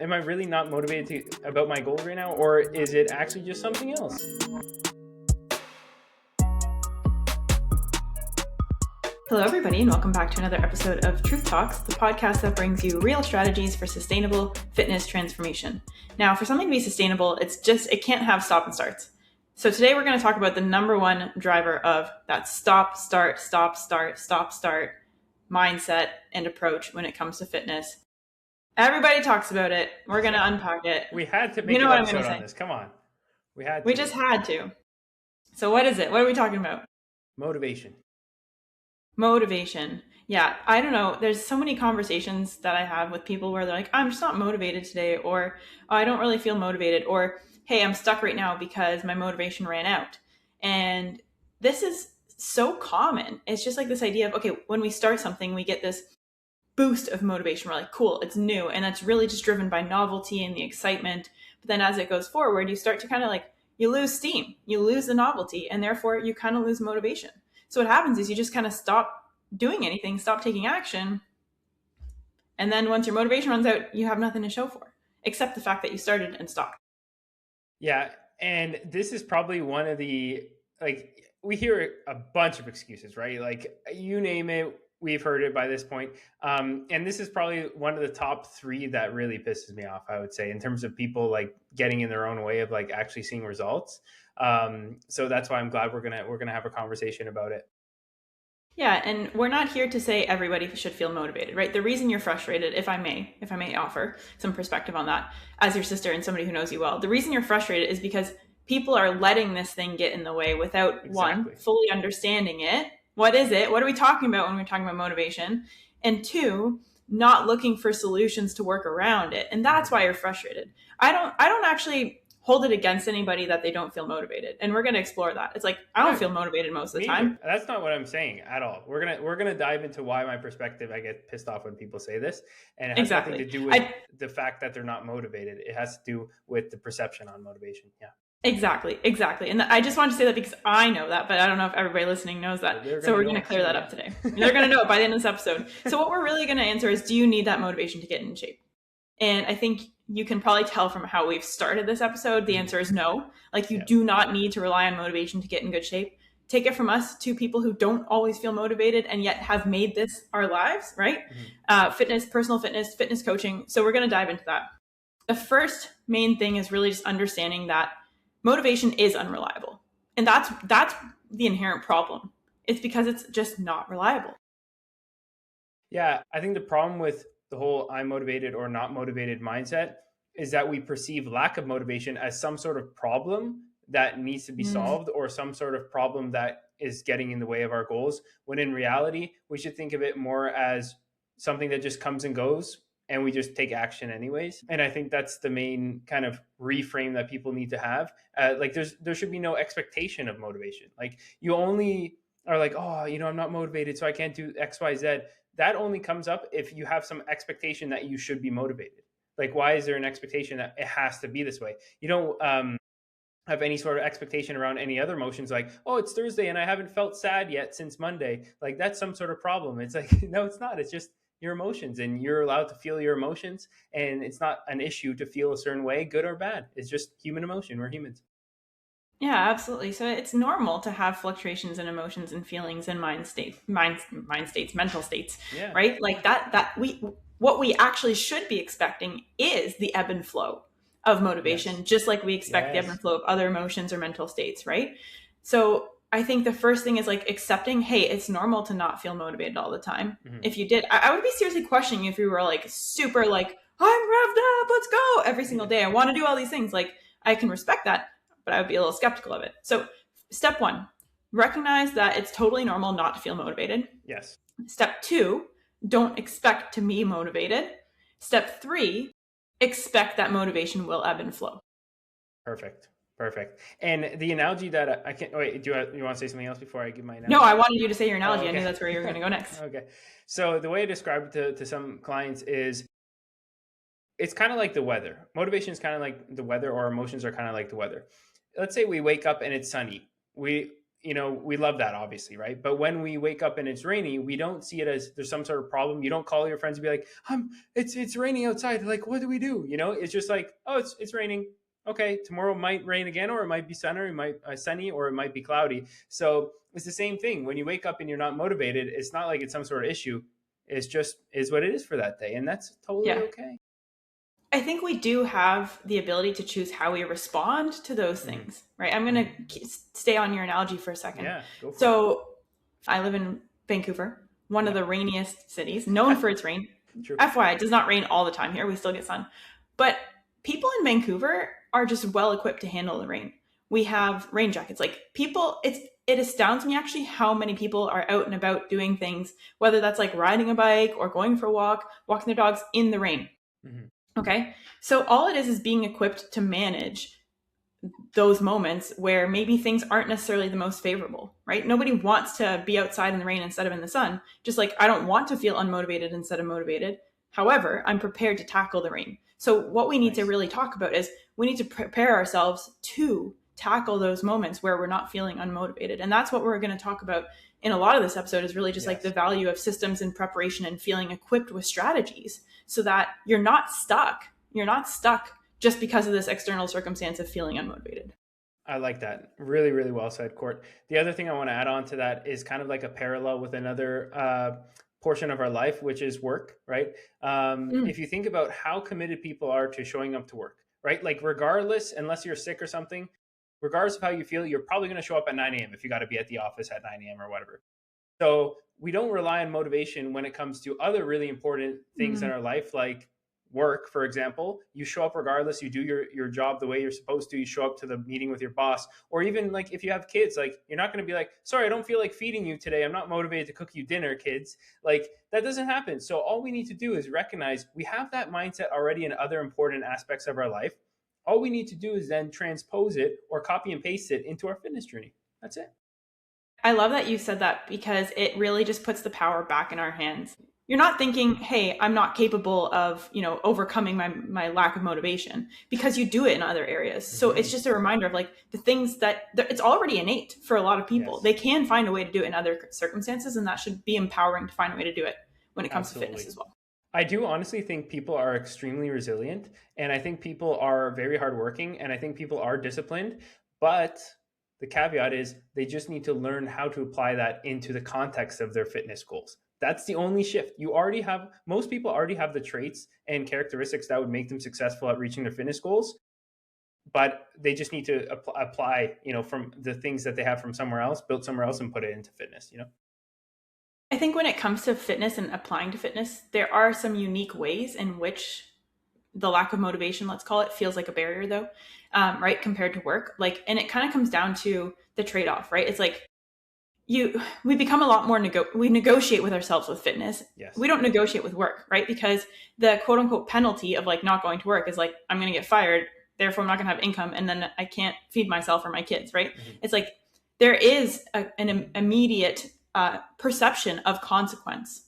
Am I really not motivated about my goals right now, or is it actually just something else? Hello, everybody, and welcome back to another episode of Truth Talks, the podcast that brings you real strategies for sustainable fitness transformation. Now, for something to be sustainable, it can't have stop and starts. So today we're going to talk about the number one driver of that stop, start mindset and approach when it comes to fitness. Everybody talks about it. We're going to unpack it. We had to make an episode on this. Come on. We just had to. So what is it? What are we talking about? Motivation. Yeah, I don't know. There's so many conversations that I have with people where they're like, I'm just not motivated today, or oh, I don't really feel motivated, or hey, I'm stuck right now because my motivation ran out. And this is so common. It's just like this idea of, okay, when we start something, we get this boost of motivation. We're like, cool, it's new. And that's really just driven by novelty and the excitement. But then as it goes forward, you start to kind of like, you lose steam, you lose the novelty, and therefore you kind of lose motivation. So what happens is you just kind of stop doing anything, stop taking action. And then once your motivation runs out, you have nothing to show for, except the fact that you started and stopped. Yeah. And this is probably one of the, we hear a bunch of excuses, right? Like you name it, we've heard it by this point. And this is probably one of the top three that really pisses me off, I would say, in terms of people like getting in their own way of like actually seeing results. So that's why I'm glad we're gonna have a conversation about it. Yeah, and we're not here to say everybody should feel motivated, right? The reason you're frustrated, if I may offer some perspective on that, as your sister and somebody who knows you well, the reason you're frustrated is because people are letting this thing get in the way without one, fully understanding it. What is it? What are we talking about when we're talking about motivation? And two, not looking for solutions to work around it. And that's why you're frustrated. I don't actually hold it against anybody that they don't feel motivated. And we're going to explore that. It's like, I don't feel motivated most of the time. That's not what I'm saying at all. We're going to dive into why my perspective, I get pissed off when people say this. And it has nothing to do with the fact that they're not motivated. It has to do with the perception on motivation. Yeah. Exactly. And I just wanted to say that because I know that, but I don't know if everybody listening knows that. So we're going to clear that up today. They're going to know it by the end of this episode. So what we're really going to answer is, do you need that motivation to get in shape? And I think you can probably tell from how we've started this episode, the answer is no. Like you do not need to rely on motivation to get in good shape. Take it from us, two people who don't always feel motivated and yet have made this our lives, right? Fitness, personal fitness coaching. So we're going to dive into that. The first main thing is really just understanding that motivation is unreliable. And that's the inherent problem. It's because it's just not reliable. Yeah, I think the problem with the whole I'm motivated or not motivated mindset is that we perceive lack of motivation as some sort of problem that needs to be solved, or some sort of problem that is getting in the way of our goals, when in reality, we should think of it more as something that just comes and goes and we just take action anyways. And I think that's the main kind of reframe that people need to have. There should be no expectation of motivation. Like you only are like, oh, I'm not motivated, so I can't do X, Y, Z. That only comes up if you have some expectation that you should be motivated. Like, why is there an expectation that it has to be this way? You don't have any sort of expectation around any other emotions, like, oh, it's Thursday and I haven't felt sad yet since Monday. Like, that's some sort of problem. It's like, no, it's not. It's just your emotions, and you're allowed to feel your emotions. And it's not an issue to feel a certain way, good or bad. It's just human emotion. We're humans. Yeah, absolutely. So it's normal to have fluctuations in emotions and feelings and mental states, right? Like what we actually should be expecting is the ebb and flow of motivation, just like we expect the ebb and flow of other emotions or mental states, right? So I think the first thing is like accepting, hey, it's normal to not feel motivated all the time. If you did, I would be seriously questioning if you were like super like, I'm revved up, let's go every single day. I want to do all these things. Like I can respect that, but I would be a little skeptical of it. So step one, recognize that it's totally normal not to feel motivated. Yes. Step two, don't expect to be motivated. Step three, expect that motivation will ebb and flow. Perfect. And the analogy that I can't wait, you want to say something else before I give my analogy? No, I wanted you to say your analogy. Okay. I knew that's where you were going to go next. Okay. So the way I describe it to some clients is, it's kind of like the weather. Motivation is kind of like the weather, or emotions are kind of like the weather. Let's say we wake up and it's sunny. we love that obviously, right? But when we wake up and it's rainy, we don't see it as there's some sort of problem. You don't call your friends and be like, it's raining outside. Like, what do we do? It's just like, oh, it's raining. Okay, tomorrow might rain again, or it might be sunny, or it might sunny, or it might be cloudy. So it's the same thing. When you wake up and you're not motivated, it's not like it's some sort of issue. It's just is what it is for that day, and that's totally Yeah. okay. I think we do have the ability to choose how we respond to those Mm-hmm. things, right? I'm going to stay on your analogy for a second. Yeah, go for it. So I live in Vancouver, one of the rainiest cities, known for its rain. True. FYI, it does not rain all the time here. We still get sun. But people in Vancouver are just well equipped to handle the rain. We have rain jackets. Like people, it astounds me actually how many people are out and about doing things, whether that's like riding a bike or going for a walk, walking their dogs in the rain. Mm-hmm. Okay. So all it is being equipped to manage those moments where maybe things aren't necessarily the most favorable, right? Nobody wants to be outside in the rain instead of in the sun. Just like I don't want to feel unmotivated instead of motivated. However, I'm prepared to tackle the rain. So what we need to really talk about is we need to prepare ourselves to tackle those moments where we're not feeling unmotivated. And that's what we're going to talk about in a lot of this episode is really just like the value of systems and preparation and feeling equipped with strategies so that you're not stuck. You're not stuck just because of this external circumstance of feeling unmotivated. I like that. Really, really well said, Court. The other thing I want to add on to that is kind of like a parallel with another portion of our life, which is work, right? If you think about how committed people are to showing up to work, right? Like regardless, unless you're sick or something, regardless of how you feel, you're probably going to show up at 9 a.m. if you got to be at the office at 9 a.m. or whatever. So we don't rely on motivation when it comes to other really important things in our life, like work, for example. You show up regardless. You do your job the way you're supposed to. You show up to the meeting with your boss. Or even like if you have kids, like you're not going to be like, sorry, I don't feel like feeding you today. I'm not motivated to cook you dinner, kids. Like that doesn't happen. So all we need to do is recognize we have that mindset already in other important aspects of our life. All we need to do is then transpose it or copy and paste it into our fitness journey. That's it. I love that you said that because it really just puts the power back in our hands. You're not thinking, hey, I'm not capable of, overcoming my lack of motivation because you do it in other areas. So it's just a reminder of like the things that it's already innate for a lot of people. Yes. They can find a way to do it in other circumstances, and that should be empowering to find a way to do it when it comes to fitness as well. I do honestly think people are extremely resilient, and I think people are very hardworking, and I think people are disciplined, but the caveat is they just need to learn how to apply that into the context of their fitness goals. That's the only shift. Most people already have the traits and characteristics that would make them successful at reaching their fitness goals, but they just need to apply, from the things that they have from somewhere else, built somewhere else, and put it into fitness, I think when it comes to fitness and applying to fitness, there are some unique ways in which the lack of motivation, let's call it, feels like a barrier though, right? Compared to work. And it kind of comes down to the trade-off, right? It's like we become a lot more, we negotiate with ourselves with fitness. Yes. We don't negotiate with work, right? Because the quote unquote penalty of like not going to work is like, I'm going to get fired. Therefore I'm not going to have income. And then I can't feed myself or my kids, right? Mm-hmm. It's like, there is an immediate perception of consequence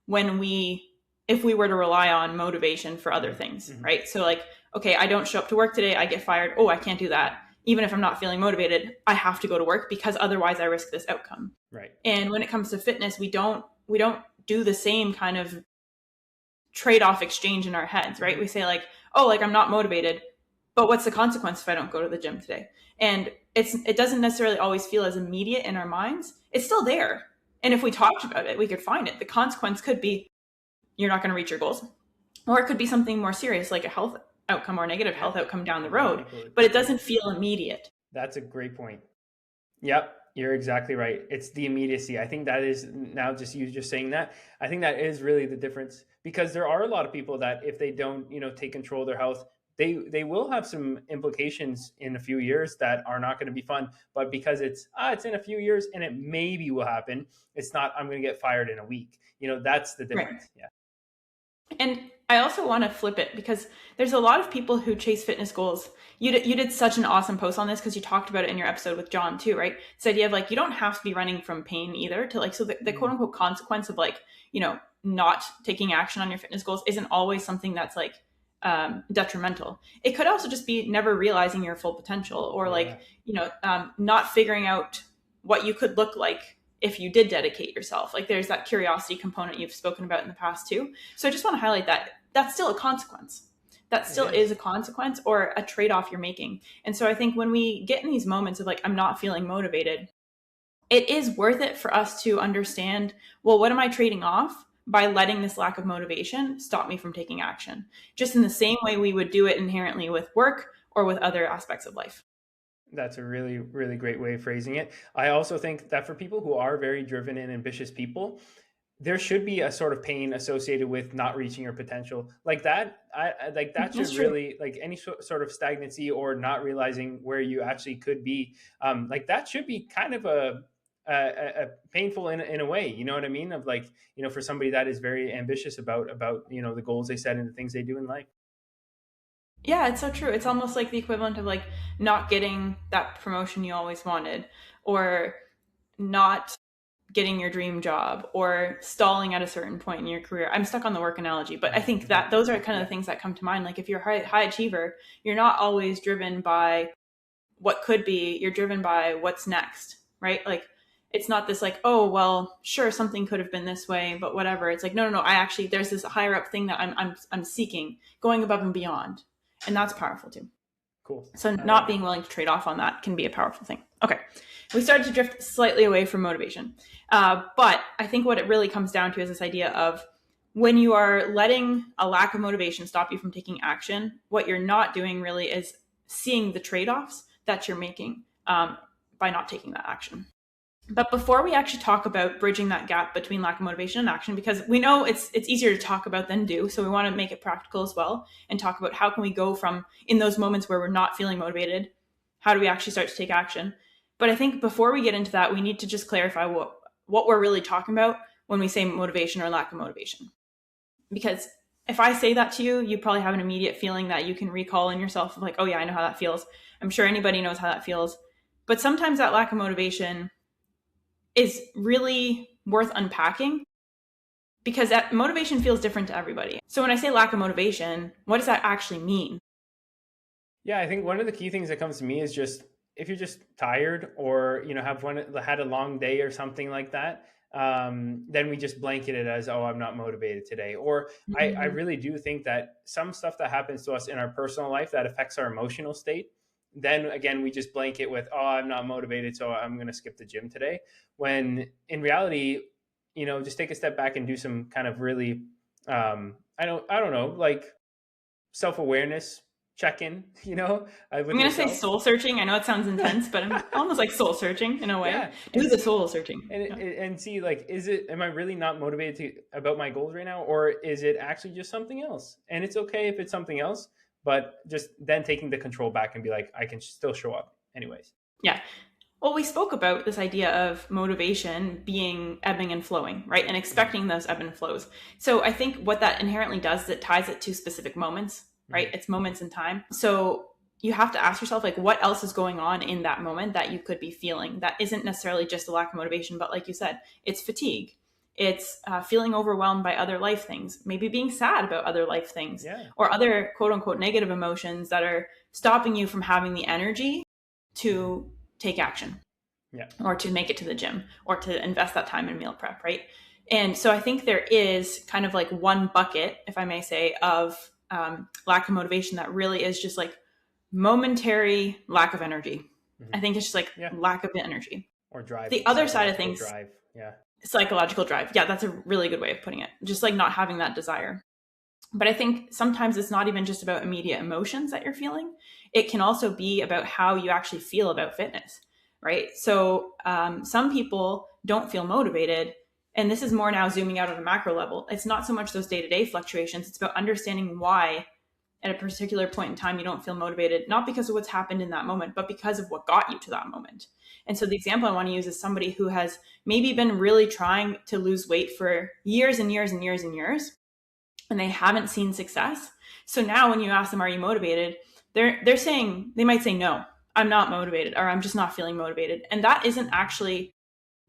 if we were to rely on motivation for other things, right? So like, okay, I don't show up to work today, I get fired. Oh, I can't do that. Even if I'm not feeling motivated, I have to go to work because otherwise I risk this outcome. Right. And when it comes to fitness, we don't do the same kind of trade-off exchange in our heads, right? We say like, oh, like I'm not motivated, but what's the consequence if I don't go to the gym today? And it doesn't necessarily always feel as immediate in our minds. It's still there. And if we talked about it, we could find it. The consequence could be you're not going to reach your goals. Or it could be something more serious, like a health outcome or negative health outcome down the road, but it doesn't feel immediate. That's a great point. Yep, you're exactly right. It's the immediacy. I think that is now just you just saying that. I think that is really the difference because there are a lot of people that if they don't, take control of their health, they will have some implications in a few years that are not going to be fun. But because it's in a few years and it maybe will happen, it's not I'm going to get fired in a week. That's the difference. Right. Yeah. And I also want to flip it because there's a lot of people who chase fitness goals. You did such an awesome post on this because you talked about it in your episode with John too, right? This idea of like, you don't have to be running from pain either to like, so the quote unquote consequence of like, not taking action on your fitness goals isn't always something that's like detrimental. It could also just be never realizing your full potential or like, not figuring out what you could look like if you did dedicate yourself. Like there's that curiosity component you've spoken about in the past too. So I just want to highlight that that's still a consequence. That It still is is. a consequence or a trade-off you're making. And so I think when we get in these moments of like, I'm not feeling motivated, it is worth it for us to understand, well, what am I trading off by letting this lack of motivation stop me from taking action? Just in the same way we would do it inherently with work or with other aspects of life. That's a really, really great way of phrasing it. I also think that for people who are very driven and ambitious people, there should be a sort of pain associated with not reaching your potential like that. Like that That's should true. really, like any sort of stagnancy or not realizing where you actually could be, like that should be kind of a painful in a way, you know what I mean, of like, for somebody that is very ambitious about the goals they set and the things they do in life. Yeah, it's so true. It's almost like the equivalent of like not getting that promotion you always wanted, or not getting your dream job, or stalling at a certain point in your career. I'm stuck on the work analogy, but I think Mm-hmm. that those are kind of Yeah. the things that come to mind. Like if you're a high achiever, you're not always driven by what could be, you're driven by what's next, right? Like it's not this like, oh, well, sure, something could have been this way, but whatever. It's like, no, no, no, I actually, there's this higher up thing that I'm seeking, going above and beyond. And that's powerful too. Cool. So I not like being it. willing to trade off on that can be a powerful thing. Okay. We started to drift slightly away from motivation. But I think what it really comes down to is this idea of when you are letting a lack of motivation stop you from taking action, what you're not doing really is seeing the trade offs that you're making by not taking that action. But before we actually talk about bridging that gap between lack of motivation and action, because we know it's easier to talk about than do, so we want to make it practical as well and talk about how can we go from in those moments where we're not feeling motivated, how do we actually start to take action? But I think before we get into that, we need to just clarify what we're really talking about when we say motivation or lack of motivation. Because if I say that to you, you probably have an immediate feeling that you can recall in yourself of like, oh yeah, I know how that feels. I'm sure anybody knows how that feels. But sometimes that lack of motivation is really worth unpacking because that motivation feels different to everybody. So when I say lack of motivation, what does that actually mean? Yeah, I think one of the key things that comes to me is just if you're just tired or have had a long day or something like that, then we just blanket it as, oh, I'm not motivated today. Or I Mm-hmm. really do think that some stuff that happens to us in our personal life that affects our emotional state, then again we just blanket with, oh, I'm not motivated, so I'm going to skip the gym today. When in reality, just take a step back and do some kind of really, I don't know, like self awareness check in, I'm with going to say yourself. soul searching. I know it sounds intense, but I'm almost like soul searching in a way. Yeah, and Do the see soul searching. and Yeah. and see, like, am I really not motivated about my goals right now, or is it actually just something else? And it's okay if it's something else, but just then taking the control back and be like, I can still show up anyways. Yeah. Well, we spoke about this idea of motivation being ebbing and flowing, right? And Mm-hmm. expecting those ebb and flows. So I think what that inherently does is it ties it to specific moments, right? Mm-hmm. It's moments in time. So you have to ask yourself, like, what else is going on in that moment that you could be feeling that isn't necessarily just a lack of motivation, but like you said, it's fatigue. It's feeling overwhelmed by other life things, maybe being sad about other life things, Yeah. or other quote unquote negative emotions that are stopping you from having the energy Mm-hmm. to take action Yeah. or to make it to the gym or to invest that time in meal prep, right? And so I think there is kind of like one bucket, if I may say, of lack of motivation that really is just like momentary lack of energy. Mm-hmm. I think it's just like Yeah. lack of energy. Or drive, The other side of psychological things, drive. Yeah. psychological drive. Yeah, that's a really good way of putting it. Just like not having that desire. But I think sometimes it's not even just about immediate emotions that you're feeling. It can also be about how you actually feel about fitness, right? So some people don't feel motivated. And this is more now zooming out on a macro level. It's not so much those day to day fluctuations, it's about understanding why at a particular point in time you don't feel motivated, not because of what's happened in that moment, but because of what got you to that moment. And so the example I want to use is somebody who has maybe been really trying to lose weight for years and years and years and years and they haven't seen success. So now when you ask them, are you motivated? They're saying, they might say, no, I'm not motivated, or I'm just not feeling motivated. And that isn't actually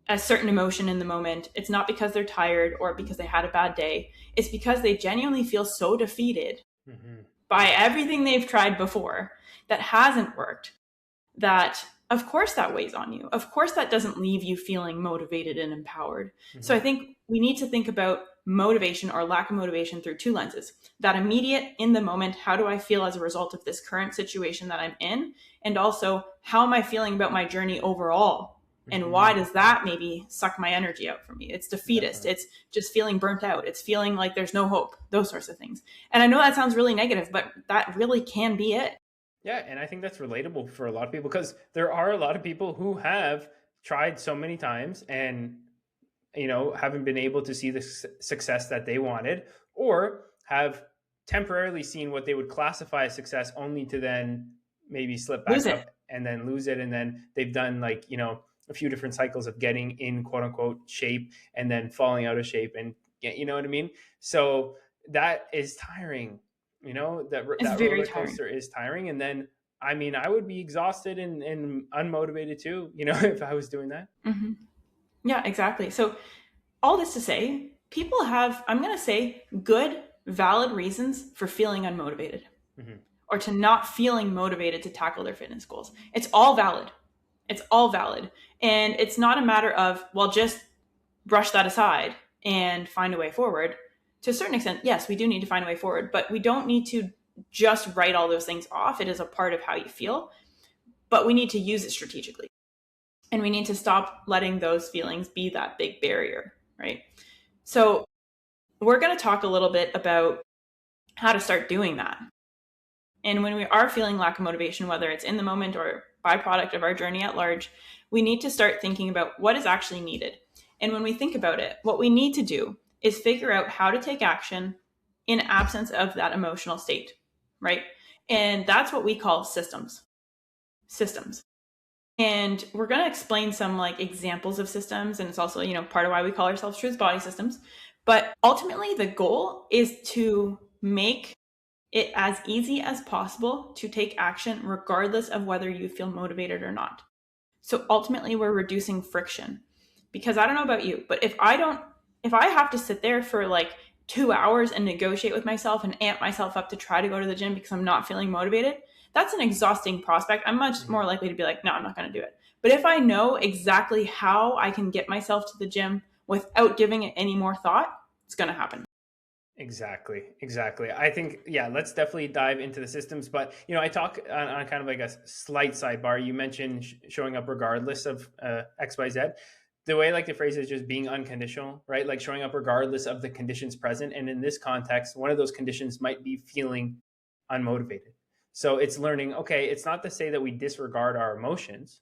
a certain emotion in the moment. It's not because they're tired or because they had a bad day. It's because they genuinely feel so defeated Mm-hmm. by Yeah. everything they've tried before that hasn't worked that, of course that weighs on you. Of course that doesn't leave you feeling motivated and empowered. So I Mm-hmm. think we need to think about motivation or lack of motivation through two lenses. That immediate, in the moment, how do I feel as a result of this current situation that I'm in? And also, how am I feeling about my journey overall? And why Mm-hmm. does that maybe suck my energy out from me? It's defeatist. Definitely. It's just feeling burnt out. It's feeling like there's no hope, those sorts of things. And I know that sounds really negative, but that really can be it. Yeah, and I think that's relatable for a lot of people because there are a lot of people who have tried so many times and haven't been able to see the success that they wanted, or have temporarily seen what they would classify as success only to then maybe slip Lose back it. up and then lose it, and then they've done like a few different cycles of getting in quote unquote shape and then falling out of shape, and you know what I mean. So that is tiring. It's That very roller tiring. coaster is tiring, and then I mean I would be exhausted and unmotivated too, if I was doing that. Mm-hmm. Yeah, exactly. So, all this to say, people have, I'm going to say, good, valid reasons for feeling unmotivated Mm-hmm. or to not feeling motivated to tackle their fitness goals. It's all valid. It's all valid. And it's not a matter of, well, just brush that aside and find a way forward. To a certain extent, yes, we do need to find a way forward, but we don't need to just write all those things off. It is a part of how you feel, but we need to use it strategically. And we need to stop letting those feelings be that big barrier, right? So, we're going to talk a little bit about how to start doing that. And when we are feeling lack of motivation, whether it's in the moment or byproduct of our journey at large, we need to start thinking about what is actually needed. And when we think about it, what we need to do is figure out how to take action in absence of that emotional state, right? And that's what we call systems. Systems. And we're going to explain some like examples of systems, and it's also, part of why we call ourselves truth body systems. But ultimately the goal is to make it as easy as possible to take action regardless of whether you feel motivated or not. So ultimately we're reducing friction. Because I don't know about you, but if I have to sit there for like 2 hours and negotiate with myself and amp myself up to try to go to the gym because I'm not feeling motivated, that's an exhausting prospect. I'm much Mm-hmm. more likely to be like, no, I'm not going to do it. But if I know exactly how I can get myself to the gym without giving it any more thought, it's going to happen. Exactly, exactly. I think, yeah, let's definitely dive into the systems. But, I talk on kind of like a slight sidebar. You mentioned showing up regardless of XYZ. The way I like to phrase it is just being unconditional, right? Like showing up regardless of the conditions present. And in this context, one of those conditions might be feeling unmotivated. So it's learning, okay, it's not to say that we disregard our emotions,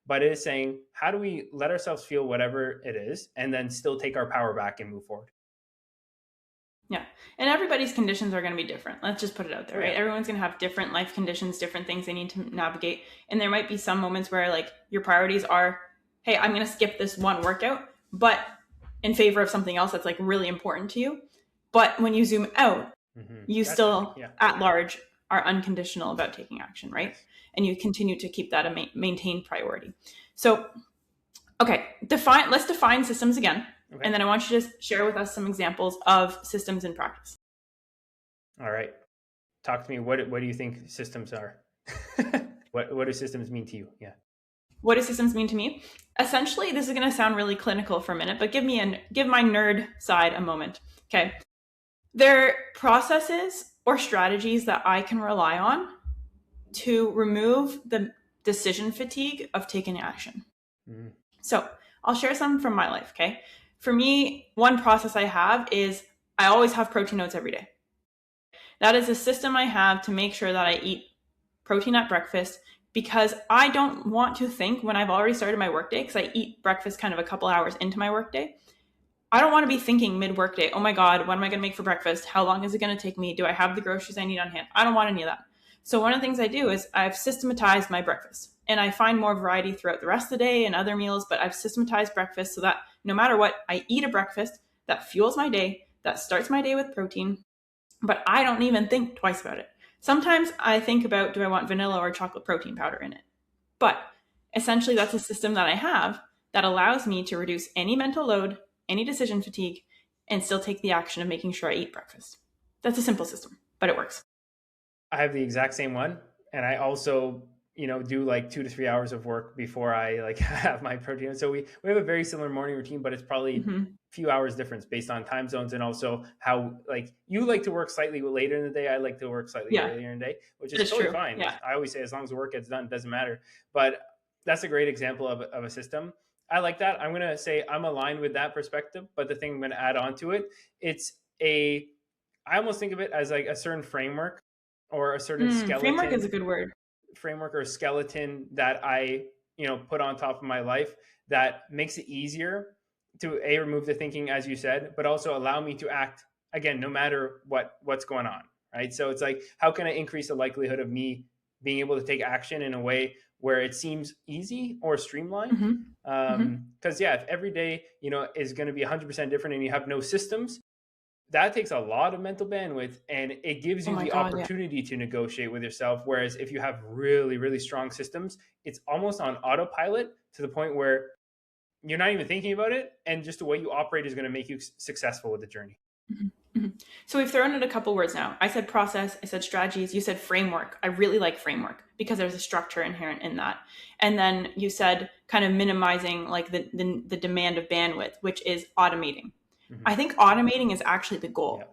but it is saying, how do we let ourselves feel whatever it is and then still take our power back and move forward? Yeah. And everybody's conditions are going to be different. Let's just put it out there, Oh, right? yeah. Everyone's going to have different life conditions, different things they need to navigate. And there might be some moments where like your priorities are, hey, I'm going to skip this one workout, but in favor of something else that's like really important to you. But when you zoom out, Mm-hmm. you That's right. still Yeah. at large are unconditional about taking action, right? Yes. And you continue to keep that a maintained priority. So, okay, let's define systems again. Okay. And then I want you to share with us some examples of systems in practice. All right. Talk to me. What do you think systems are? What do systems mean to you? Yeah. What do systems mean to me? Essentially, this is going to sound really clinical for a minute, but give my nerd side a moment. Okay. They're processes or strategies that I can rely on to remove the decision fatigue of taking action. Mm-hmm. So I'll share some from my life. Okay. For me, one process I have is I always have protein oats every day. That is a system I have to make sure that I eat protein at breakfast because I don't want to think when I've already started my workday, because I eat breakfast kind of a couple hours into my workday. I don't want to be thinking mid workday, oh my God, what am I going to make for breakfast? How long is it going to take me? Do I have the groceries I need on hand? I don't want any of that. So one of the things I do is I've systematized my breakfast and I find more variety throughout the rest of the day and other meals, but I've systematized breakfast so that no matter what, I eat a breakfast that fuels my day, that starts my day with protein, but I don't even think twice about it. Sometimes I think about, do I want vanilla or chocolate protein powder in it? But essentially, that's a system that I have that allows me to reduce any mental load, any decision fatigue, and still take the action of making sure I eat breakfast. That's a simple system, but it works. I have the exact same one, and I also, do like 2 to 3 hours of work before I like have my protein. So we have a very similar morning routine, but it's probably a Mm-hmm. few hours difference based on time zones, and also how like you like to work slightly later in the day. I like to work slightly Yeah, earlier in the day, which that is is totally true. fine. Yeah. I always say as long as the work gets done, it doesn't matter. But that's a great example of a system. I like that. I'm gonna say I'm aligned with that perspective, but the thing I'm gonna add on to it, it's a I almost think of it as like a certain framework or a certain Framework is a skeleton good word. framework or skeleton that I, put on top of my life that makes it easier to remove the thinking, as you said, but also allow me to act again, no matter what's going on. Right. So it's like, how can I increase the likelihood of me being able to take action in a way where it seems easy or streamlined? Mm-hmm. Mm-hmm. Because yeah, if every day, is going to be 100% different and you have no systems, that takes a lot of mental bandwidth, and it gives Oh you my the God, yeah. opportunity to negotiate with yourself. Whereas if you have really, really strong systems, it's almost on autopilot to the point where you're not even thinking about it. And just the way you operate is going to make you successful with the journey. Mm-hmm. So we've thrown in a couple words now. I said process, I said strategies, you said framework. I really like framework because there's a structure inherent in that. And then you said kind of minimizing like the demand of bandwidth, which is automating. Mm-hmm. I think automating is actually the Yeah. goal.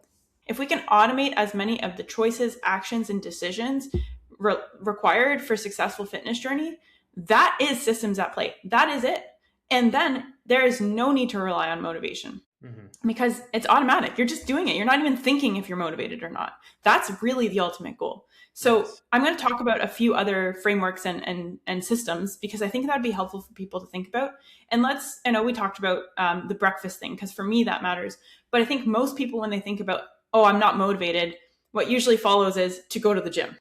If we can automate as many of the choices, actions, and decisions required for successful fitness journey, that is systems at play. That is it. And then there is no need to rely on motivation Mm-hmm. because it's automatic. You're just doing it. You're not even thinking if you're motivated or not. That's really the ultimate goal. So Yes. I'm going to talk about a few other frameworks and systems because I think that'd be helpful for people to think about. And I know we talked about the breakfast thing because for me that matters. But I think most people, when they think about, oh, I'm not motivated, what usually follows is to go to the gym,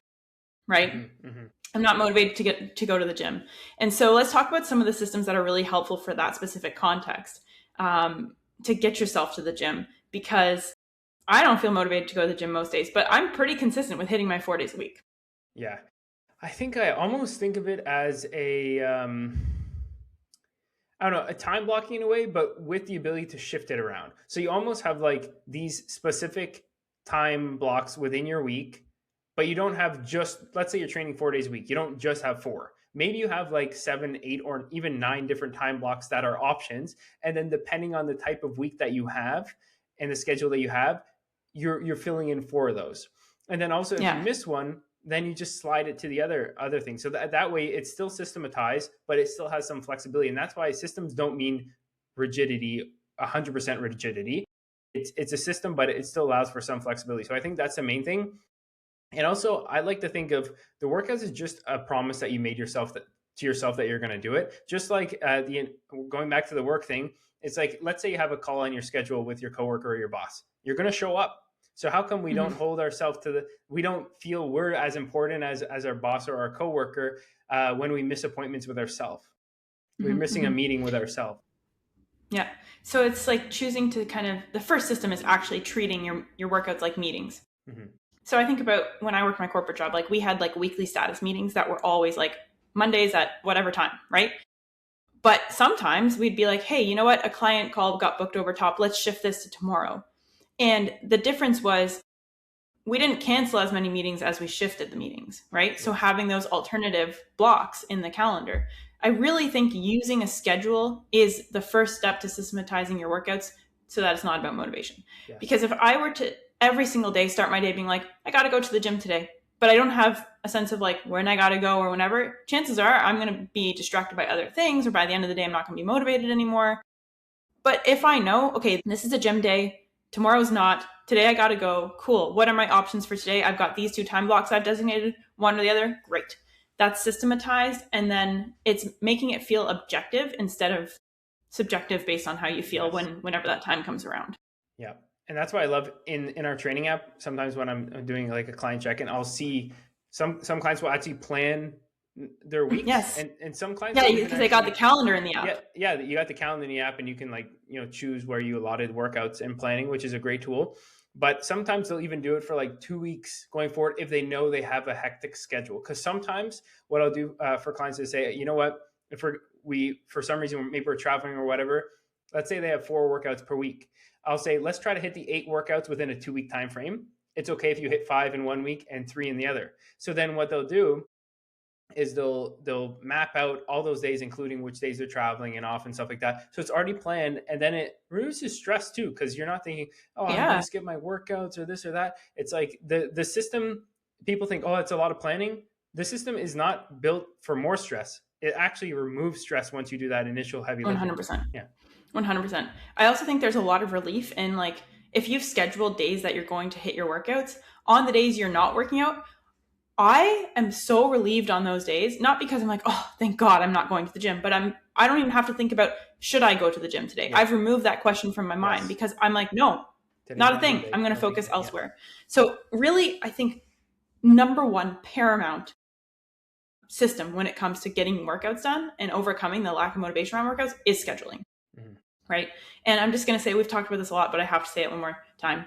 right? Mm-hmm. Mm-hmm. I'm not motivated to go to the gym. And so let's talk about some of the systems that are really helpful for that specific context, to get yourself to the gym, because I don't feel motivated to go to the gym most days, but I'm pretty consistent with hitting my 4 days a week. Yeah. I think I almost think of it as I don't know, a time blocking in a way, but with the ability to shift it around. So you almost have like these specific time blocks within your week, but you don't have just, let's say you're training 4 days a week. You don't just have four. Maybe you have like 7, 8, or even 9 different time blocks that are options. And then depending on the type of week that you have and the schedule that you have, you're filling in four of those. And then also if you Yeah. miss one, then you just slide it to the other thing. So that way it's still systematized, but it still has some flexibility. And that's why systems don't mean rigidity, 100% rigidity. It's a system, but it still allows for some flexibility. So I think that's the main thing. And also, I like to think of the workouts as just a promise that you made yourself to yourself that you're going to do it. Just like the going back to the work thing, it's like, let's say you have a call on your schedule with your coworker or your boss. You're going to show up. So how come we don't Mm-hmm. hold ourselves we don't feel we're as important as our boss or our coworker when we miss appointments with ourselves? We're Mm-hmm. missing a Mm-hmm. meeting with ourselves. Yeah. So it's like choosing to the first system is actually treating your workouts like meetings. Mm-hmm. So I think about when I worked my corporate job, like we had like weekly status meetings that were always like Mondays at whatever time, right? But sometimes we'd be like, hey, you know what? A client call got booked over top. Let's shift this to tomorrow. And the difference was we didn't cancel as many meetings as we shifted the meetings, right? So Yes. having those alternative blocks in the calendar. I really think using a schedule is the first step to systematizing your workouts so that it's not about motivation. Yes. Because if I were to every single day start my day being like, I got to go to the gym today, but I don't have a sense of like when I got to go or whenever, chances are I'm going to be distracted by other things, or by the end of the day, I'm not going to be motivated anymore. But if I know, okay, this is a gym day, tomorrow's not, today I got to go, cool. What are my options for today? I've got these two time blocks I've designated, one or the other, great. That's systematized, and then it's making it feel objective instead of subjective based on how you feel Yes. whenever that time comes around. Yeah. And that's why I love in our training app, sometimes when I'm doing like a client check-in, I'll see some clients will actually plan their weeks, Yes. and some clients Yeah, will even because they got the actually, calendar in the yeah, app. yeah, you got the calendar in the app, and you can like, choose where you allotted workouts and planning, which is a great tool. But sometimes they'll even do it for like 2 weeks going forward if they know they have a hectic schedule. Because sometimes what I'll do for clients is say, you know what, if we for some reason maybe we're traveling or whatever, let's say they have 4 workouts per week. I'll say let's try to hit the 8 workouts within a 2 week time frame. It's okay if you hit 5 in one week and 3 in the other. So then what they'll do is they'll map out all those days, including which days they're traveling and off and stuff like that. So it's already planned, and then it reduces stress too, because you're not thinking, oh, I'm going to Yeah, skip my workouts or this or that. It's like the system. People think, oh, it's a lot of planning. The system is not built for more stress. It actually removes stress once you do that initial heavy lifting. 100%. Yeah. 100%. I also think there's a lot of relief in like if you've scheduled days that you're going to hit your workouts, on the days you're not working out, I am so relieved on those days, not because I'm like, oh, thank God I'm not going to the gym, but I don't even have to think about should I go to the gym today? Yeah. I've removed that question from my mind Yes. because I'm like, no, Today's not a not thing. I'm Monday. going to No big focus thing. Yeah. elsewhere. So, really, I think number one paramount system when it comes to getting workouts done and overcoming the lack of motivation around workouts is scheduling, Mhm. right? And I'm just going to say, we've talked about this a lot, but I have to say it one more time.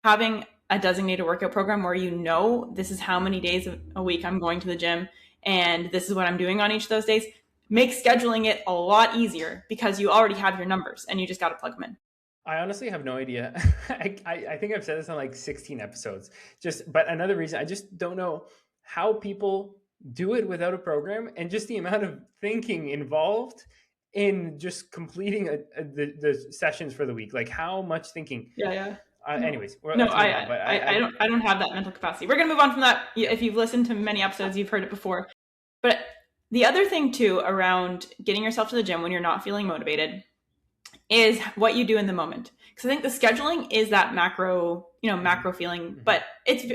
Having a designated workout program where you know this is how many days a week I'm going to the gym and this is what I'm doing on each of those days makes scheduling it a lot easier because you already have your numbers and you just got to plug them in. I honestly have no idea. I think I've said this on like 16 episodes. But another reason, I just don't know how people do it without a program, and just the amount of thinking involved in just completing the sessions for the week. Like how much thinking. Yeah, yeah. No, Anyways, well, no, let's move on. But I don't have that mental capacity. We're gonna move on from that. yeah, If you've listened to many episodes, you've heard it before. But the other thing too around getting yourself to the gym when you're not feeling motivated is what you do in the moment. Because I think the scheduling is that macro, mm-hmm, macro feeling. mm-hmm, But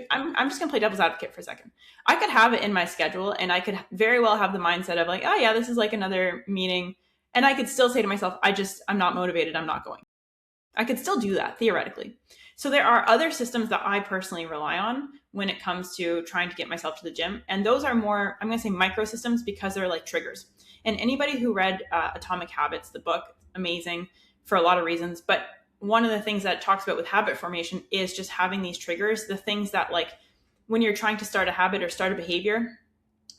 I'm just gonna play devil's advocate for a second. I could have it in my schedule, and I could very well have the mindset of like, oh yeah, this is like another meeting, and I could still say to myself, I'm not motivated. I'm not going. I could still do that theoretically. So there are other systems that I personally rely on when it comes to trying to get myself to the gym. And those are more, I'm going to say micro systems because they're like triggers. And anybody who read Atomic Habits, the book, amazing for a lot of reasons. But one of the things that it talks about with habit formation is just having these triggers, the things that like when you're trying to start a habit or start a behavior,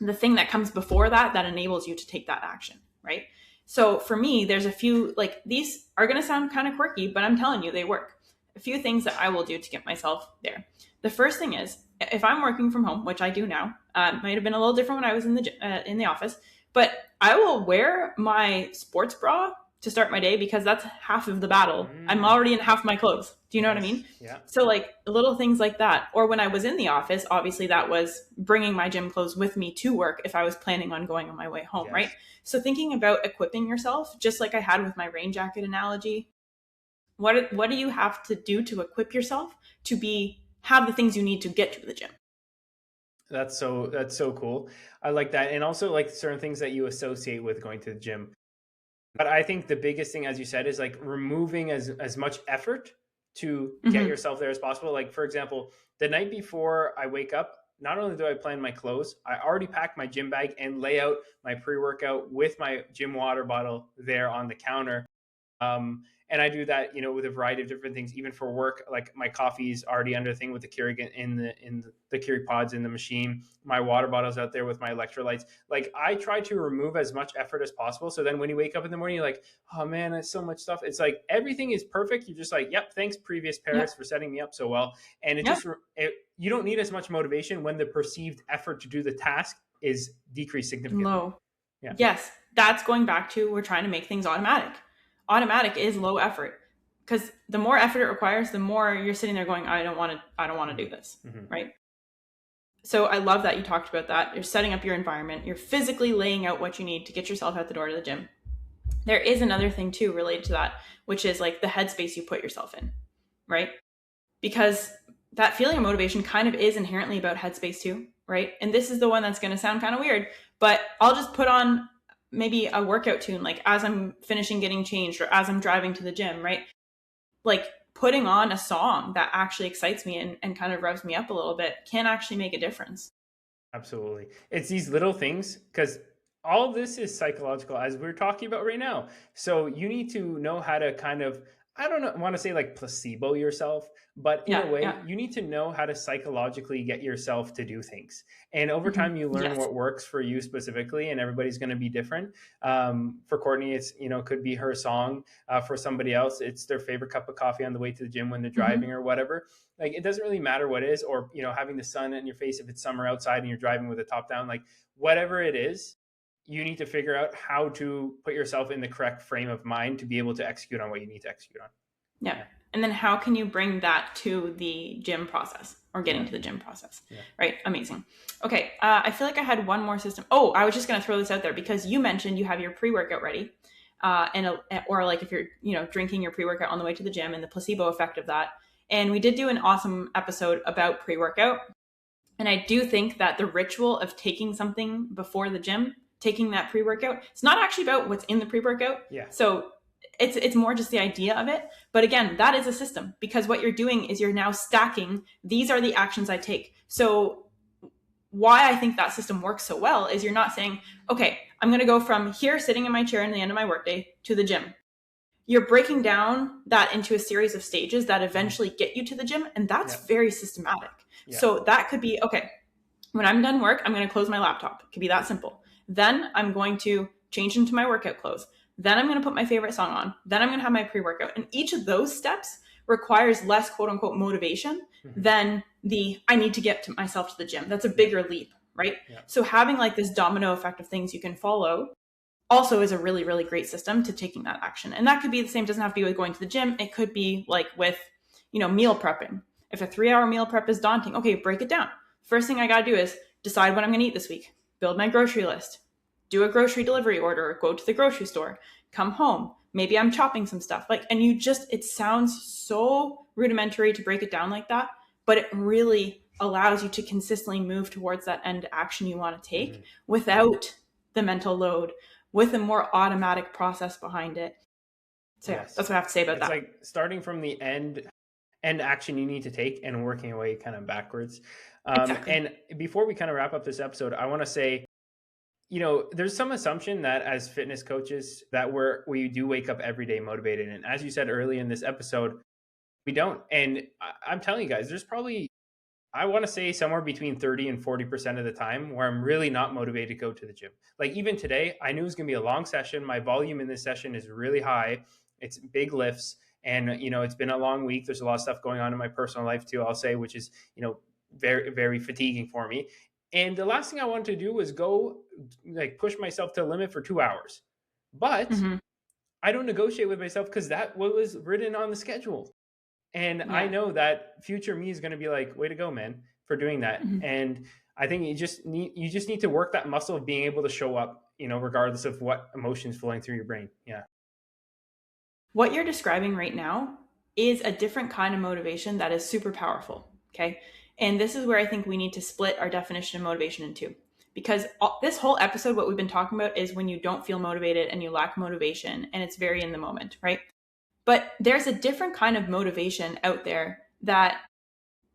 the thing that comes before that that enables you to take that action, right? So for me, there's a few, like these are going to sound kind of quirky, but I'm telling you, they work. A few things that I will do to get myself there. The first thing is if I'm working from home, which I do now, might have been a little different when I was in the office, but I will wear my sports bra to start my day because that's half of the battle. I'm mm, already in half my clothes. Do you know what I yes, mean? yeah, So like little things like that. Or when I was in the office, obviously that was bringing my gym clothes with me to work if I was planning on going on my way home, right? yes. So thinking about equipping yourself, just like I had with my rain jacket analogy, what do you have to do to equip yourself to be have the things you need to get to the gym? That's so cool. I like that, and also like certain things that you associate with going to the gym. But I think the biggest thing, as you said, is like removing as much effort to get Mm-hmm. yourself there as possible. Like for example, the night before I wake up, not only do I plan my clothes, I already pack my gym bag and lay out my pre-workout with my gym water bottle there on the counter. And I do that, with a variety of different things, even for work. Like my coffee's already under the thing with the Keurig in the Keurig pods in the machine. My water bottle's out there with my electrolytes. Like I try to remove as much effort as possible. So then when you wake up in the morning, you're like, oh man, that's so much stuff. It's like everything is perfect. You're just like, yep, thanks previous Paris Yep. for setting me up so well. And Yep. you don't need as much motivation when the perceived effort to do the task is decreased significantly. Low. Yeah. Yes, that's going back to we're trying to make things automatic. Automatic is low effort because the more effort it requires, the more you're sitting there going, I don't want to do this, Mm-hmm. Mm-hmm. right? So I love that you talked about that. You're setting up your environment. You're physically laying out what you need to get yourself out the door to the gym. There is another thing too related to that, which is like the headspace you put yourself in, right? Because that feeling of motivation kind of is inherently about headspace too, right? And this is the one that's going to sound kind of weird, but I'll just put on maybe a workout tune, like as I'm finishing getting changed or as I'm driving to the gym, right? Like putting on a song that actually excites me and kind of revs me up a little bit can actually make a difference. Absolutely. It's these little things because all this is psychological, as we're talking about right now. So you need to know how to kind of I don't want to say like placebo yourself, but in a Yeah, way, yeah. you need to know how to psychologically get yourself to do things. And over Hmm. time, you learn Yes. what works for you specifically, and everybody's going to be different. For Courtney, it's, could be her song. For somebody else, it's their favorite cup of coffee on the way to the gym when they're driving Hmm. or whatever. Like, it doesn't really matter what it is, or, having the sun in your face if it's summer outside and you're driving with the top down, like whatever it is, you need to figure out how to put yourself in the correct frame of mind to be able to execute on what you need to execute on. Yeah. Yeah. And then how can you bring that to the gym process or getting Yeah. to the gym process? Yeah. Right. Amazing. Okay. I feel like I had one more system. Oh, I was just going to throw this out there because you mentioned you have your pre-workout ready. Or like if you're, drinking your pre-workout on the way to the gym and the placebo effect of that. And we did do an awesome episode about pre-workout. And I do think that the ritual of taking something before the gym, taking that pre-workout, it's not actually about what's in the pre-workout. Yeah. So it's more just the idea of it. But again, that is a system because what you're doing is you're now stacking. These are the actions I take. So why I think that system works so well is you're not saying, okay, I'm going to go from here sitting in my chair in the end of my workday to the gym. You're breaking down that into a series of stages that eventually get you to the gym. And that's Yeah. very systematic. Yeah. So that could be, okay, when I'm done work, I'm going to close my laptop. It could be that simple. Then I'm going to change into my workout clothes. Then I'm going to put my favorite song on. Then I'm going to have my pre-workout. And each of those steps requires less quote unquote motivation than the I need to get to myself to the gym. That's a bigger leap, right? Yeah. So having like this domino effect of things you can follow also is a really, really great system to taking that action. And that could be the same, doesn't have to be with going to the gym. It could be like with, meal prepping. If a 3-hour meal prep is daunting, okay, break it down. First thing I got to do is decide what I'm going to eat this week, build my grocery list, do a grocery delivery order, go to the grocery store, come home. Maybe I'm chopping some stuff. And it sounds so rudimentary to break it down like that, but it really allows you to consistently move towards that end action you want to take without the mental load, with a more automatic process behind it. So yeah, Yes. that's what I have to say about It's that. like starting from the end action you need to take and working away kind of backwards. Exactly. And before we kind of wrap up this episode, I want to say, there's some assumption that as fitness coaches that we do wake up every day motivated. And as you said early in this episode, we don't. And I'm telling you guys, there's probably, I want to say somewhere between 30 and 40% of the time where I'm really not motivated to go to the gym. Like even today, I knew it was going to be a long session. My volume in this session is really high. It's big lifts. And, it's been a long week. There's a lot of stuff going on in my personal life too, I'll say, which is, very, very fatiguing for me. And the last thing I wanted to do was go like push myself to the limit for 2 hours. But Mm-hmm. I don't negotiate with myself because that was written on the schedule. And I Yeah. know that future me is going to be like, way to go, man, for doing that. Mm-hmm. And I think you just need to work that muscle of being able to show up, regardless of what emotions flowing through your brain. Yeah. What you're describing right now is a different kind of motivation that is super powerful. Okay. And this is where I think we need to split our definition of motivation in two. Because this whole episode, what we've been talking about is when you don't feel motivated and you lack motivation and it's very in the moment, right? But there's a different kind of motivation out there that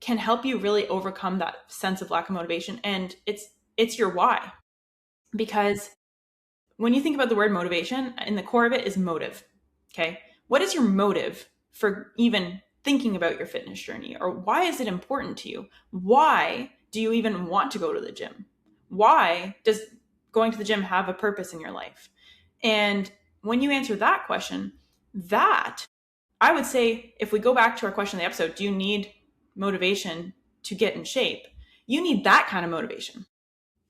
can help you really overcome that sense of lack of motivation. And it's your why. Because when you think about the word motivation, in the core of it is motive. Okay. What is your motive for even thinking about your fitness journey? Or why is it important to you? Why do you even want to go to the gym? Why does going to the gym have a purpose in your life? And when you answer that question, that I would say, if we go back to our question of the episode, do you need motivation to get in shape? You need that kind of motivation.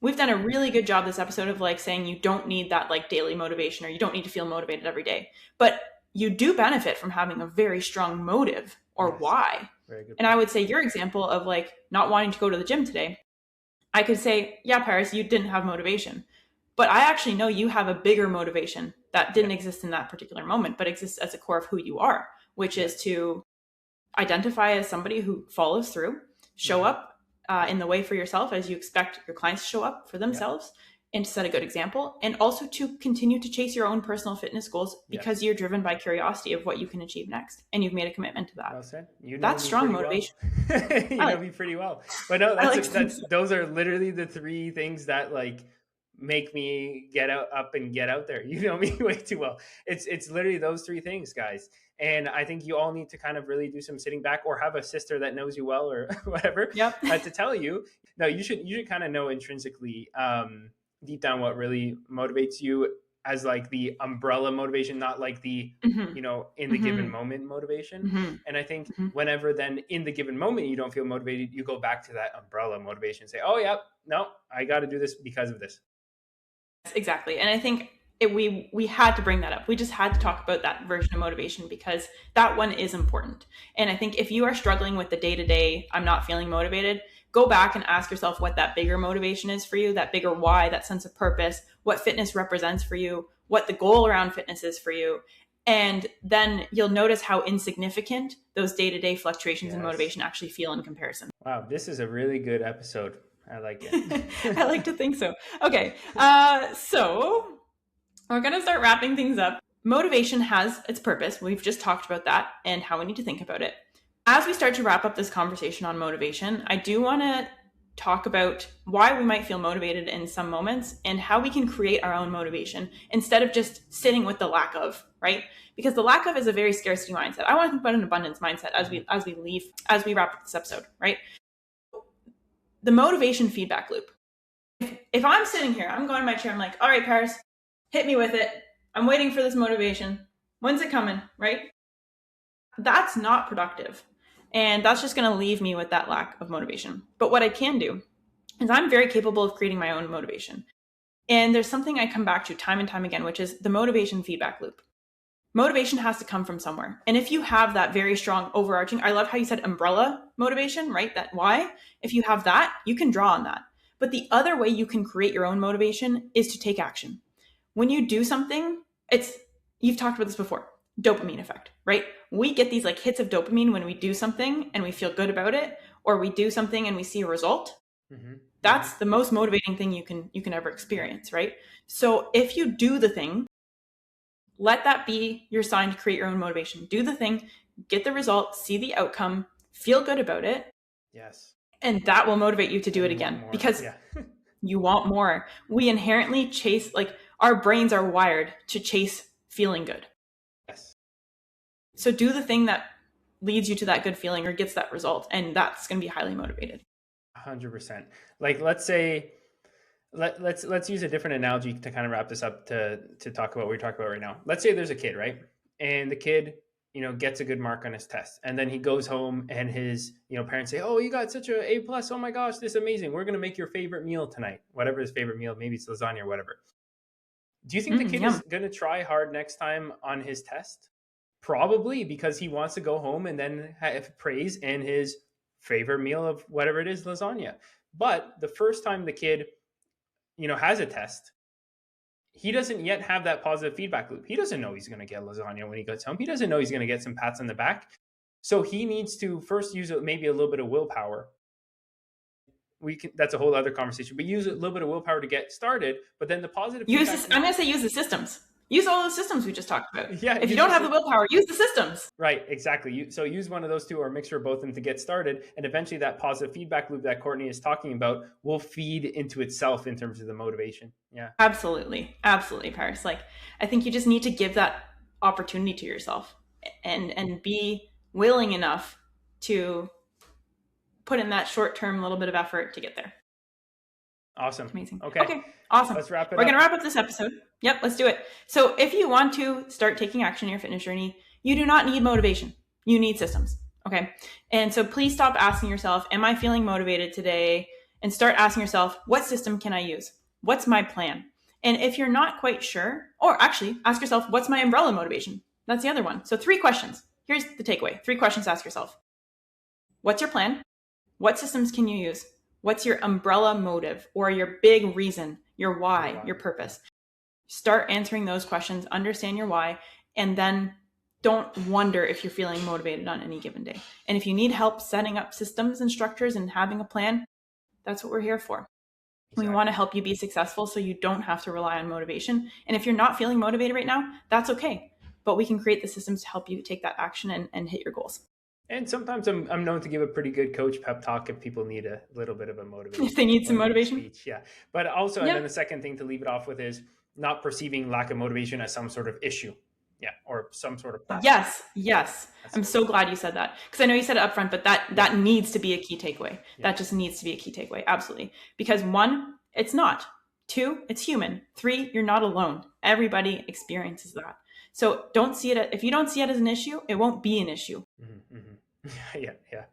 We've done a really good job this episode of like saying you don't need that like daily motivation or you don't need to feel motivated every day. But you do benefit from having a very strong motive or Yes. why. Very good. And I would say your example of like not wanting to go to the gym today, I could say, yeah, Paris, you didn't have motivation. But I actually know you have a bigger motivation that didn't exist in that particular moment, but exists as a core of who you are, which is to identify as somebody who follows through, show up in the way for yourself as you expect your clients to show up for themselves, and to set a good example, and also to continue to chase your own personal fitness goals because you're driven by curiosity of what you can achieve next, and you've made a commitment to that. Well said. You know That's me strong pretty motivation. well. You know me pretty well. But no, I like to think so. those are literally the three things that like make me get up and get out there. You know me way too well. It's literally those three things, guys. And I think you all need to kind of really do some sitting back, or have a sister that knows you well, or whatever, Yep. to tell you. No, you should kind of know intrinsically, deep down, what really motivates you, as like the umbrella motivation, not like the, Mm-hmm. in the given Mm-hmm. moment motivation. Mm-hmm. And I think Mm-hmm. whenever then in the given moment you don't feel motivated, you go back to that umbrella motivation and say, oh yeah, no, I got to do this because of this. Exactly. And I think we had to bring that up. We just had to talk about that version of motivation because that one is important. And I think if you are struggling with the day to day, I'm not feeling motivated, go back and ask yourself what that bigger motivation is for you, that bigger why, that sense of purpose, what fitness represents for you, what the goal around fitness is for you. And then you'll notice how insignificant those day to day fluctuations in Yes. motivation actually feel in comparison. Wow, this is a really good episode. I like it. I like to think so. Okay. So we're going to start wrapping things up. Motivation has its purpose. We've just talked about that and how we need to think about it. As we start to wrap up this conversation on motivation, I do want to talk about why we might feel motivated in some moments and how we can create our own motivation instead of just sitting with the lack of, right? Because the lack of is a very scarcity mindset. I want to think about an abundance mindset as we wrap up this episode, right? The motivation feedback loop. If I'm sitting here, I'm going to my chair, I'm like, all right, Paris, hit me with it. I'm waiting for this motivation. When's it coming, right? That's not productive. And that's just going to leave me with that lack of motivation. But what I can do is I'm very capable of creating my own motivation. And there's something I come back to time and time again, which is the motivation feedback loop. Motivation has to come from somewhere. And if you have that very strong overarching, I love how you said umbrella motivation, right? That why, if you have that, you can draw on that. But the other way you can create your own motivation is to take action. When you do something, you've talked about this before, dopamine effect, right? We get these like hits of dopamine when we do something and we feel good about it, or we do something and we see a result. Mm-hmm. That's the most motivating thing you can ever experience, right? So if you do the thing, let that be your sign to create your own motivation. Do the thing, get the result, see the outcome, feel good about it. Yes. And that will motivate you to do it again because you want more. We inherently chase, like our brains are wired to chase feeling good. Yes. So do the thing that leads you to that good feeling or gets that result. And that's going to be highly motivated. 100%. Like, let's say, let's use a different analogy to kind of wrap this up to talk about what we're talking about right now. Let's say there's a kid, right? And the kid, gets a good mark on his test, and then he goes home and his, parents say, oh, you got such a A plus. Oh my gosh, this is amazing. We're going to make your favorite meal tonight. Whatever his favorite meal, maybe it's lasagna or whatever. Do you think the kid is going to try hard next time on his test? Probably, because he wants to go home and then have praise and his favorite meal of whatever it is, lasagna. But the first time the kid has a test, he doesn't yet have that positive feedback loop. He doesn't know he's going to get lasagna when he gets home. He doesn't know he's going to get some pats on the back. So he needs to first use maybe a little bit of willpower. That's a whole other conversation, but use a little bit of willpower to get started. But then the positive I'm going to say use the systems. Use all those systems we just talked about. Yeah. If you don't have the willpower, use the systems. Right, exactly. So use one of those two or a mixture of both of them to get started. And eventually that positive feedback loop that Courtney is talking about will feed into itself in terms of the motivation. Yeah. Absolutely. Absolutely, Paris. Like, I think you just need to give that opportunity to yourself and be willing enough to put in that short-term little bit of effort to get there. Awesome. Amazing. Okay. Awesome. Let's wrap it up. We're going to wrap up this episode. Yep, let's do it. So if you want to start taking action in your fitness journey, you do not need motivation. You need systems. Okay. And so please stop asking yourself, am I feeling motivated today? And start asking yourself, what system can I use? What's my plan? And if you're not quite sure, or actually ask yourself, what's my umbrella motivation? That's the other one. So 3 questions. Here's the takeaway. 3 questions to ask yourself. What's your plan? What systems can you use? What's your umbrella motive or your big reason, your why, your purpose? Start answering those questions, understand your why, and then don't wonder if you're feeling motivated on any given day. And if you need help setting up systems and structures and having a plan, that's what we're here for. Exactly. We want to help you be successful so you don't have to rely on motivation. And if you're not feeling motivated right now, that's okay. But we can create the systems to help you take that action and hit your goals. And sometimes I'm known to give a pretty good coach pep talk if people need a little bit of a If they need some motivating motivation. speech. Yeah. But also, and then Yeah. the second thing to leave it off with is not perceiving lack of motivation as some sort of issue. Yeah. Or some sort of problem. Yes, yes. That's I'm always so good. glad you said that because I know you said it up front, but that Yeah. that needs to be a key takeaway. Yeah. That just needs to be a key takeaway. Absolutely. Because one, it's not. Two, it's human. Three, you're not alone. Everybody experiences that. So don't see it. If you don't see it as an issue, it won't be an issue. Mm-hmm, mm-hmm. Yeah. Yeah.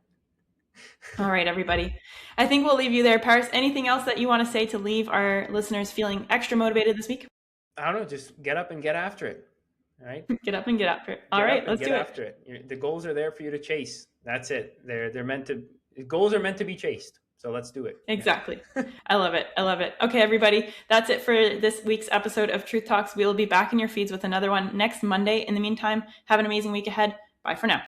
All right, everybody. I think we'll leave you there. Paris, anything else that you want to say to leave our listeners feeling extra motivated this week? I don't know. Just get up and get after it. All right. Get up and get after it. All Get right, up and let's get do after it. it. The goals are there for you to chase. That's it. They're meant to. Goals are meant to be chased. So let's do it. Exactly. I love it. I love it. Okay, everybody. That's it for this week's episode of Truth Talks. We will be back in your feeds with another one next Monday. In the meantime, have an amazing week ahead. Bye for now.